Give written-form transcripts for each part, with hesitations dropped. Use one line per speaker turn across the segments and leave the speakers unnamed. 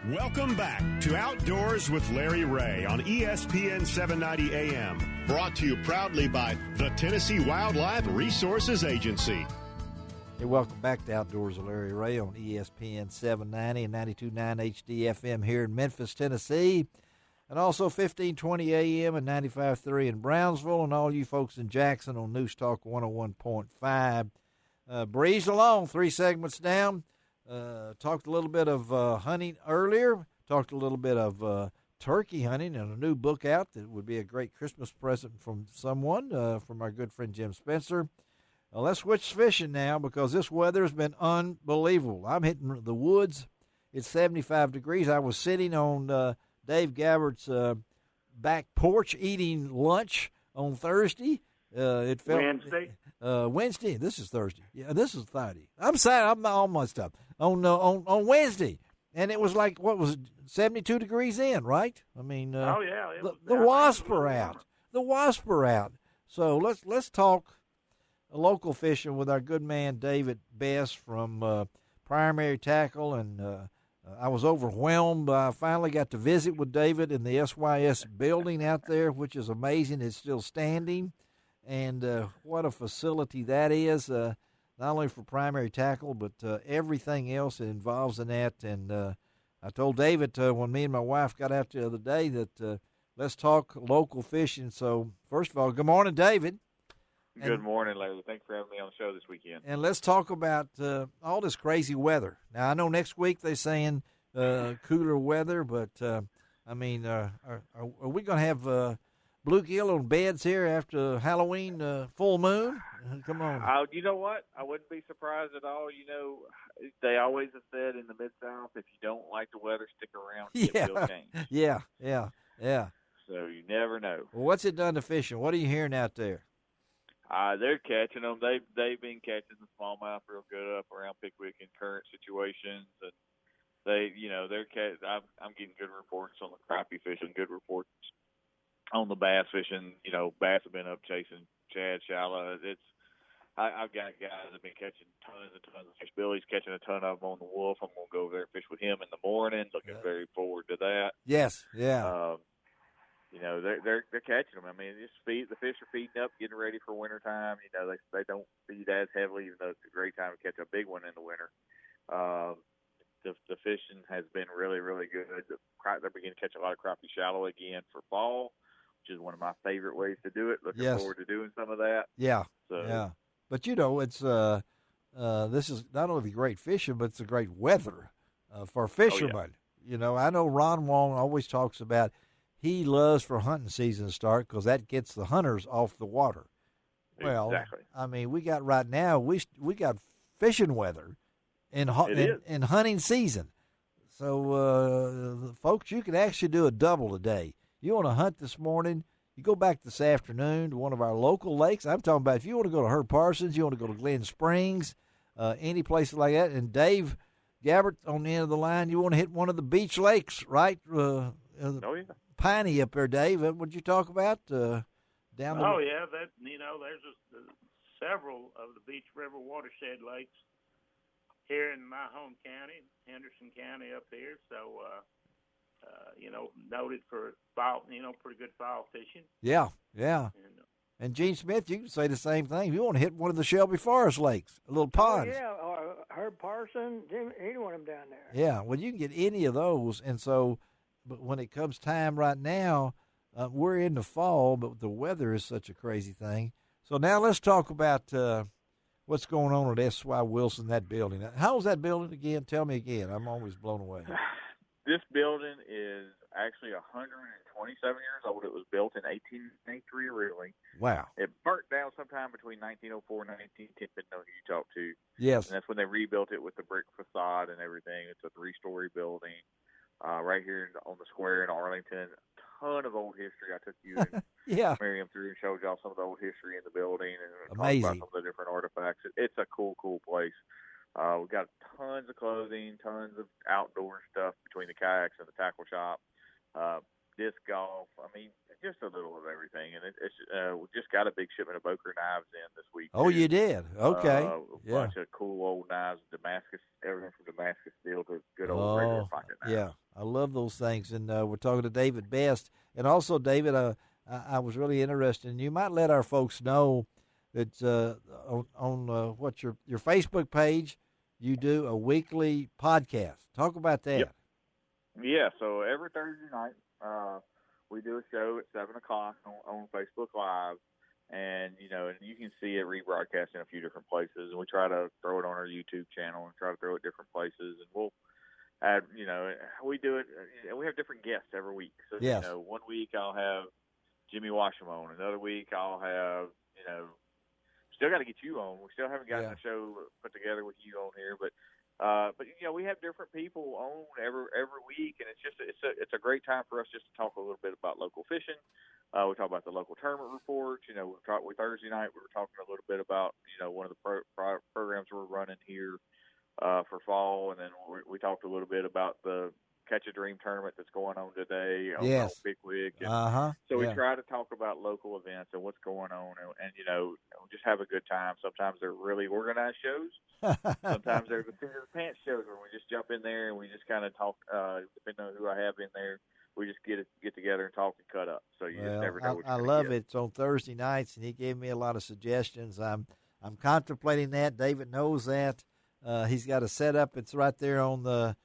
Welcome back to Outdoors with Larry Ray on ESPN 790 AM. Brought to you proudly by the Tennessee Wildlife Resources Agency.
Hey, welcome back to Outdoors with Larry Ray on ESPN 790 and 92.9 HD-FM here in Memphis, Tennessee. And also 1520 AM and 95.3 in Brownsville, and all you folks in Jackson on News Talk 101.5. Breezed along, 3 segments down. Talked a little bit of hunting earlier. Talked a little bit of turkey hunting and a new book out that would be a great Christmas present from someone, from our good friend Jim Spencer. Let's switch fishing now because this weather has been unbelievable. I'm hitting the woods. It's 75 degrees. I was sitting on Dave Gabbert's back porch eating lunch on Thursday. It felt Wednesday. This is Thursday. Yeah, this is Friday. I'm sorry, I'm almost up on Wednesday, and it was like 72 degrees in, right? I mean, the wasps are out. The wasps are out. So let's talk local fishing with our good man David Best from Primary Tackle, and I was overwhelmed. I finally got to visit with David in the SYS building out there, which is amazing. It's still standing. And what a facility that is, not only for Primary Tackle, but everything else that involves in that. And I told David when me and my wife got out the other day that let's talk local fishing. So, first of all, good morning, David.
Good morning, Larry. Thanks for having me on the show this weekend.
And let's talk about all this crazy weather. Now, I know next week they're saying cooler weather, but, I mean, are we going to have bluegill on beds here after Halloween, full moon? Come on.
You know what? I wouldn't be surprised at all. You know, they always have said in the Mid-South, if you don't like the weather, stick around. It will change.
Yeah.
So you never know.
Well, what's it done to fishing? What are you hearing out there?
They're catching them. They've been catching the smallmouth real good up around Pickwick in current situations, and I'm getting good reports on the crappie fishing, good reports on the bass fishing. You know, bass have been up chasing shad, shallow. I've got guys that have been catching tons and tons of fish. Billy's catching a ton of them on the Wolf. I'm going to go over there and fish with him in the morning. Looking very forward to that.
Yes, yeah.
You know, they're catching them. I mean, the fish are feeding up, getting ready for wintertime. You know, they don't feed as heavily, even though it's a great time to catch a big one in the winter. The fishing has been really, really good. They're beginning to catch a lot of crappie shallow again for fall, which is one of my favorite ways to do it. Looking forward to doing some of that.
Yeah. But you know, it's this is not only great fishing, but it's a great weather for fishermen.
Oh, yeah.
You know, I know Ron Wong always talks about he loves for hunting season to start because that gets the hunters off the water. Well,
exactly.
I mean, we got right now we got fishing weather in hunting season. So, folks, you can actually do a double today. You want to hunt this morning, you go back this afternoon to one of our local lakes. I'm talking about if you want to go to Herb Parsons, you want to go to Glen Springs, any place like that. And Dave Gabbert on the end of the line, you want to hit one of the beach lakes, right? Piney up there, Dave. What'd you talk about?
Yeah, that there's several of the Beach River watershed lakes here in my home county, Henderson County up here. So, noted for fall, pretty good fall fishing. Yeah.
And Gene Smith, you can say the same thing. You want to hit one of the Shelby Forest lakes, a little pond.
Or Herb Parsons, any one of them down there.
Yeah, well, you can get any of those. And so, but when it comes time right now, we're in the fall, but the weather is such a crazy thing. So now let's talk about what's going on at S.Y. Wilson, that building. How's that building again? Tell me again. I'm always blown away.
This building is actually 127 years old. It was built in 1893 originally.
Wow.
It burnt down sometime between 1904 and 1910, depending on who you talk to.
Yes.
And that's when they rebuilt it with the brick facade and everything. It's a 3-story building right here on the square in Arlington. Ton of old history. I took you and Miriam through and showed y'all some of the old history in the building and
amazing.
Talked about some of the different artifacts. It's a cool place. We've got tons of clothing, tons of outdoor stuff between the kayaks and the tackle shop, disc golf. I mean, just a little of everything. And we just got a big shipment of Boker knives in this week.
Oh, you did? Okay.
A bunch of cool old knives, Damascus, everything from Damascus steel to good old regular pocket knives.
Yeah. love those things. And we're talking to David Best. And also, David, I was really interested, and you might let our folks know that on what's your Facebook page, you do a weekly podcast. Talk about that.
Yep. Yeah, so every Thursday night we do a show at 7 o'clock on Facebook Live. And, and you can see it rebroadcast in a few different places. And we try to throw it on our YouTube channel and try to throw it different places. And we'll add, we do it. We have different guests every week. So,
yes.
1 week I'll have Jimmy Washam on. Another week I'll have, still got to get you on. We still haven't gotten a show put together with you on here. But we have different people on every week. And it's a great time for us just to talk a little bit about local fishing. We talk about the local tournament reports. We Thursday night we were talking a little bit about one of the programs we're running here for fall, and then we talked a little bit about the Catch a Dream tournament that's going on today on Pickwick. So we try to talk about local events and what's going on, and just have a good time. Sometimes they're really organized shows. Sometimes they're the seat of the pants shows where we just jump in there and we just kind of talk. Depending on who I have in there, we just get together and talk and cut up. So you just never know what you're
I love it. It's on Thursday nights, and he gave me a lot of suggestions. I'm contemplating that. David knows that. He's got a setup. It's right there on the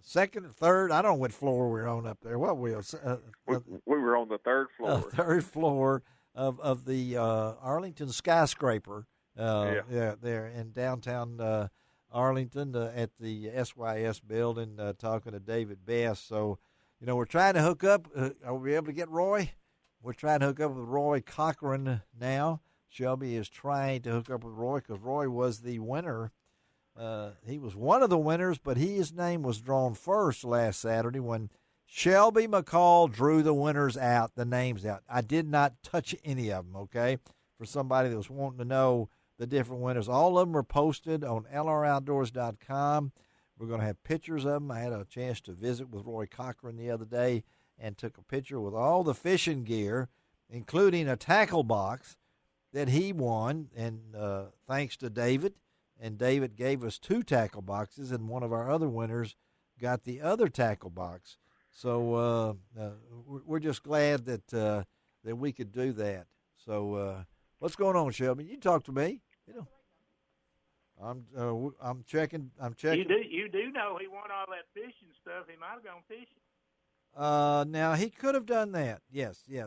second or third. I don't know what floor we're on up there. What we
were on the third floor.
Third floor of the Arlington skyscraper. There in downtown Arlington at the SYS building, talking to David Best. So. We're trying to hook up. Are we able to get Roy? We're trying to hook up with Roy Cochran now. Shelby is trying to hook up with Roy because Roy was the winner. He was one of the winners, but his name was drawn first last Saturday when Shelby McCall drew the winners out, the names out. I did not touch any of them, okay, for somebody that was wanting to know the different winners. All of them are posted on lroutdoors.com. We're going to have pictures of them. I had a chance to visit with Roy Cochran the other day and took a picture with all the fishing gear, including a tackle box that he won, and thanks to David. And David gave us 2 tackle boxes, and one of our other winners got the other tackle box. So we're just glad that we could do that. So what's going on, Shelby? You talk to me. I'm checking.
You do know he won all that fishing stuff. He might have gone fishing.
Now he could have done that. Yes. He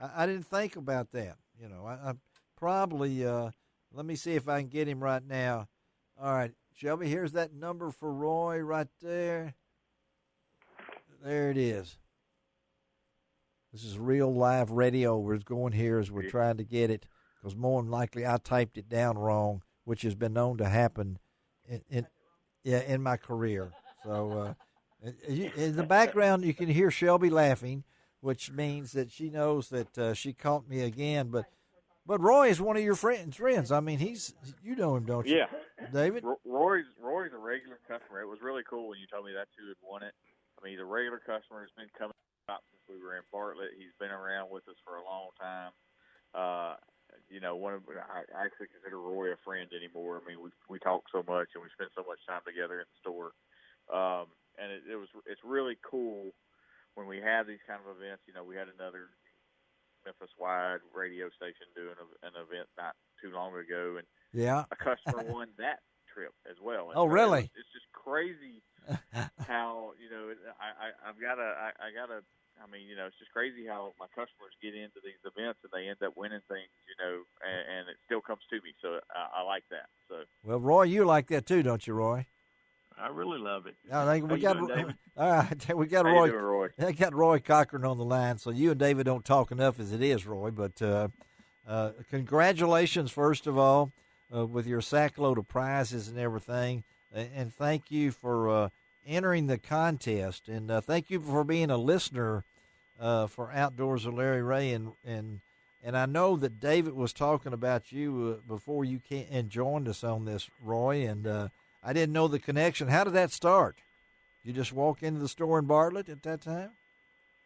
I didn't think about that. I probably. Let me see if I can get him right now. All right, Shelby. Here's that number for Roy right there. There it is. This is real live radio. We're going here as we're trying to get it because more than likely I typed it down wrong, which has been known to happen in my career. So in the background, you can hear Shelby laughing, which means that she knows that she caught me again. But Roy is one of your friends. I mean, you know him, don't you?
Yeah,
David.
Roy's a regular customer. It was really cool when you told me that's who had won it. I mean, he's a regular customer. Has been coming out since we were in Bartlett. He's been around with us for a long time. I actually consider Roy a friend anymore. I mean, we talk so much and we spend so much time together in the store. And it's really cool when we have these kind of events. We had another Memphis-wide radio station doing an event not too long ago, and a customer won that trip as well. And
oh, really?
It's just crazy how it's just crazy how my customers get into these events and they end up winning things, and it still comes to me. So I like that. So
well, Roy, you like that too, don't you, Roy?
I really love it.
I think we got
David?
All right. We got
How
Roy.
you doing, Roy?
I got Roy Cochran on the line. So you and David don't talk enough as it is, Roy. But congratulations, first of all, with your sackload of prizes and everything, and thank you for entering the contest, and thank you for being a listener for Outdoors with Larry Ray, and I know that David was talking about you before you came and joined us on this, Roy, and I didn't know the connection. How did that start? You just walk into the store in Bartlett at that time?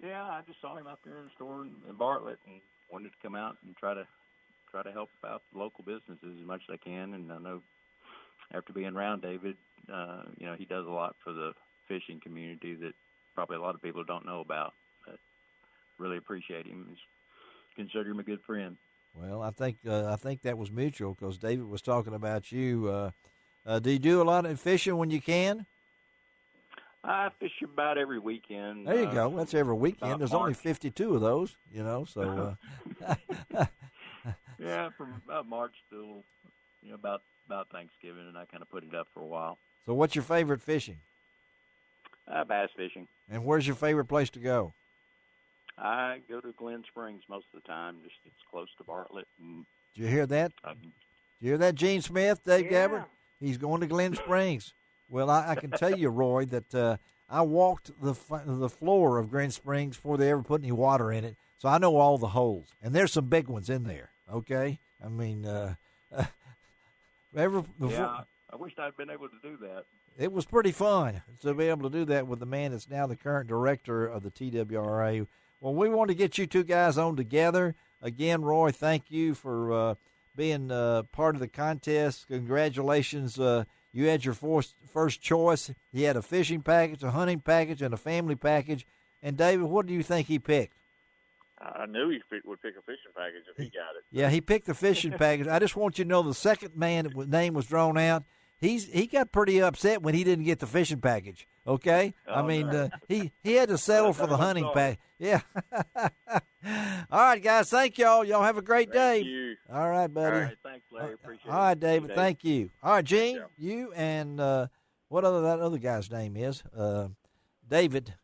Yeah, I just saw him out there in the store in Bartlett and wanted to come out and try to help out the local businesses as much as I can. And I know after being around David, he does a lot for the fishing community that probably a lot of people don't know about. But really appreciate him. Consider him a good friend.
Well, I think that was mutual because David was talking about you. Do you do a lot of fishing when you can?
I fish about every weekend.
There you go. That's every weekend. There's only 52 of those, so.
Yeah, from about March till, about Thanksgiving, and I kind of put it up for a while.
So what's your favorite fishing?
Bass fishing.
And where's your favorite place to go?
I go to Glen Springs most of the time. Just it's close to Bartlett.
Did you hear that? Did you hear that, Gene Smith, Dave Gabbard? He's going to Glen Springs. Well, I can tell you, Roy, that I walked the floor of Glen Springs before they ever put any water in it, so I know all the holes. And there's some big ones in there, okay? I mean,
I wish I'd been able to do that.
It was pretty fun to be able to do that with the man that's now the current director of the TWRA. Well, we want to get you two guys on together. Again, Roy, thank you for being part of the contest. Congratulations. You had your first choice. He had a fishing package, a hunting package, and a family package. And, David, what do you think he picked?
I knew he would pick a fishing package if he got it.
Yeah, he picked the fishing package. I just want you to know the second man name was drawn out. He got pretty upset when he didn't get the fishing package. Okay, he had to settle for the hunting package. Yeah. All right, guys. Thank y'all. Y'all have a great day.
Thank you.
All right, buddy.
All right, thanks, Larry. Appreciate it.
All right, David.
Dave.
Thank you. All right, Gene. You and what that other guy's name is? David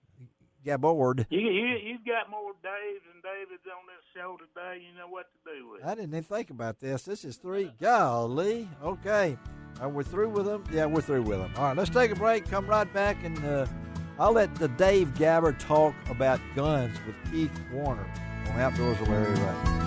Gabbard.
You've got more Daves and Davids on this show today. You know what to do with.
I didn't even think about this. This is 3. Golly. Okay. We're through with them? Yeah, we're through with them. All right, let's take a break. Come right back, and I'll let the Dave Gabbard talk about guns with Keith Warner on Outdoors with Larry Ray.